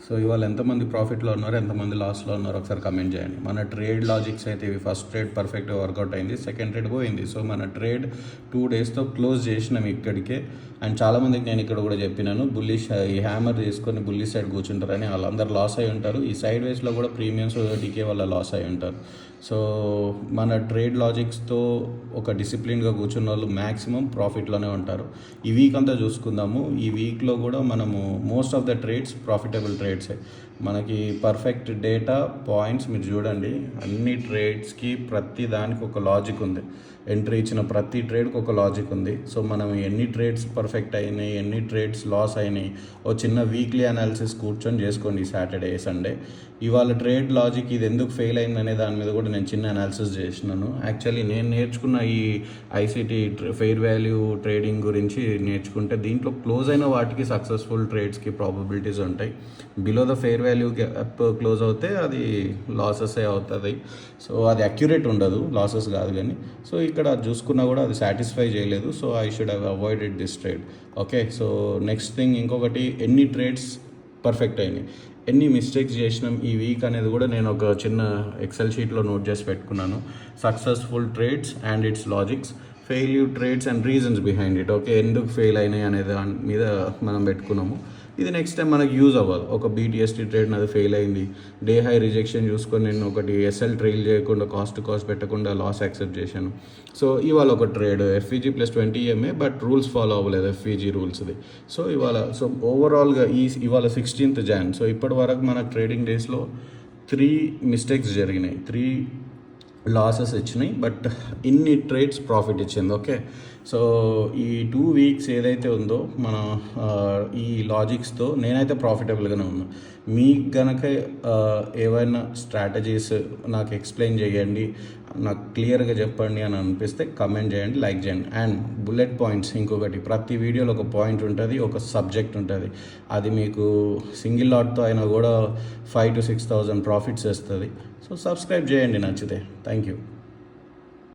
So ఇవాళ ఎంతమంది ప్రాఫిట్లో ఉన్నారు, ఎంతమంది లాస్లో ఉన్నారు ఒకసారి కమెంట్ చేయండి. మన ట్రేడ్ లాజిక్స్ అయితే ఇవి ఫస్ట్ ట్రేడ్ పర్ఫెక్ట్గా వర్కౌట్ అయింది, సెకండ్ ట్రేడ్ పోయింది. సో మన ట్రేడ్ 2 డేస్తో క్లోజ్ చేసినాం ఇక్కడికే. అండ్ చాలామందికి నేను ఇక్కడ కూడా చెప్పినాను, బుల్లిష్ ఈ హ్యామర్ తీసుకొని బుల్లి సైడ్ కూర్చుంటారని. వాళ్ళందరూ లాస్ అయి ఉంటారు. ఈ సైడ్ వేస్లో కూడా ప్రీమియమ్స్ డీకే వల్ల లాస్ అయి ఉంటారు. సో మన ట్రేడ్ లాజిక్స్తో ఒక డిసిప్లిన్గా కూర్చున్న వాళ్ళు మ్యాక్సిమం ప్రాఫిట్లోనే ఉంటారు. ఈ వీక్ అంతా చూసుకుందాము. ఈ వీక్లో కూడా మనము most of the trades profitable ట్రేడ్సే. మనకి పర్ఫెక్ట్ డేటా పాయింట్స్ మీరు చూడండి, అన్ని ట్రేడ్స్కి ప్రతి దానికి ఒక లాజిక్ ఉంది. ఎంట్రీ ఇచ్చిన ప్రతి ట్రేడ్కి ఒక లాజిక్ ఉంది. సో మనం ఎన్ని ట్రేడ్స్ పర్ఫెక్ట్ అయినాయి, ఎన్ని ట్రేడ్స్ లాస్ అయినాయి, ఓ చిన్న వీక్లీ అనాలిసిస్ కూర్చొని చేసుకోండి సాటర్డే సండే. ఇవాళ ట్రేడ్ లాజిక్ ఇది ఎందుకు ఫెయిల్ అయింది అనే దాని మీద కూడా నేను చిన్న అనాలిసిస్ చేసినాను. యాక్చువల్లీ నేను నేర్చుకున్న ఈ ఐసిటీ ఫెయిర్ వాల్యూ ట్రేడింగ్ గురించి నేర్చుకుంటే దీంట్లో క్లోజ్ అయిన వాటికి సక్సెస్ఫుల్ ట్రేడ్స్కి ప్రాబబిలిటీస్ ఉంటాయి. Below the fair value gap close అవుతే అది లాసెసే అవుతుంది. సో అది అక్యురేట్ ఉండదు, లాసెస్ కాదు. కానీ సో ఇక్కడ చూసుకున్నా కూడా అది సాటిస్ఫై చేయలేదు. So I should have avoided this trade. Okay, so next thing ఇంకొకటి, ఎన్ని ట్రేడ్స్ పర్ఫెక్ట్ అయినాయి, ఎన్ని మిస్టేక్స్ చేసినాం ఈ వీక్ అనేది కూడా నేను ఒక చిన్న ఎక్సెల్ షీట్లో నోట్ చేసి పెట్టుకున్నాను. Successful trades and it's logics, failure trades and reasons behind it. Okay, ఎందుకు ఫెయిల్ అయినాయి అనే దాని మీద మనం పెట్టుకున్నాము. ఇది నెక్స్ట్ టైం మనకి యూజ్ అవ్వదు. ఒక బీటీఎస్టీ ట్రేడ్ నాది ఫెయిల్ అయింది, డే హై రిజెక్షన్ చూసుకొని నేను ఒకటి ఎస్ఎల్ ట్రైల్ చేయకుండా కాస్ట్ పెట్టకుండా లాస్ యాక్సెప్ట్ చేశాను. సో ఇవాళ ఒక trade FEG plus 20 EMA, but rules follow అవ్వలేదు ఎఫ్ఈజీ రూల్స్ది. సో సో ఓవరాల్గా ఇవాళ 16th Jan. సో ఇప్పటి వరకు మన ట్రేడింగ్ డేస్లో 3 మిస్టేక్స్ జరిగినాయి, 3 లాసెస్ ఇచ్చినాయి, బట్ ఇన్ని ట్రేడ్స్ ప్రాఫిట్ ఇచ్చింది. ఓకే, సో ఈ 2 వీక్స్ ఏదైతే ఉందో మన ఈ లాజిక్స్తో నేనైతే ప్రాఫిటబుల్గానే ఉన్నా. మీకు కనుక ఏవైనా స్ట్రాటజీస్ నాకు ఎక్స్ప్లెయిన్ చేయండి, నాకు క్లియర్గా చెప్పండి అని అనిపిస్తే కమెంట్ చేయండి, లైక్ చేయండి. అండ్ బుల్లెట్ పాయింట్స్, ఇంకొకటి, ప్రతి వీడియోలో ఒక పాయింట్ ఉంటుంది, ఒక సబ్జెక్ట్ ఉంటుంది. అది మీకు సింగిల్ లాట్తో అయినా కూడా 5,000 to 6,000 ప్రాఫిట్స్ వస్తుంది. సో సబ్స్క్రైబ్ చేయండి నచ్చితే. Thank you.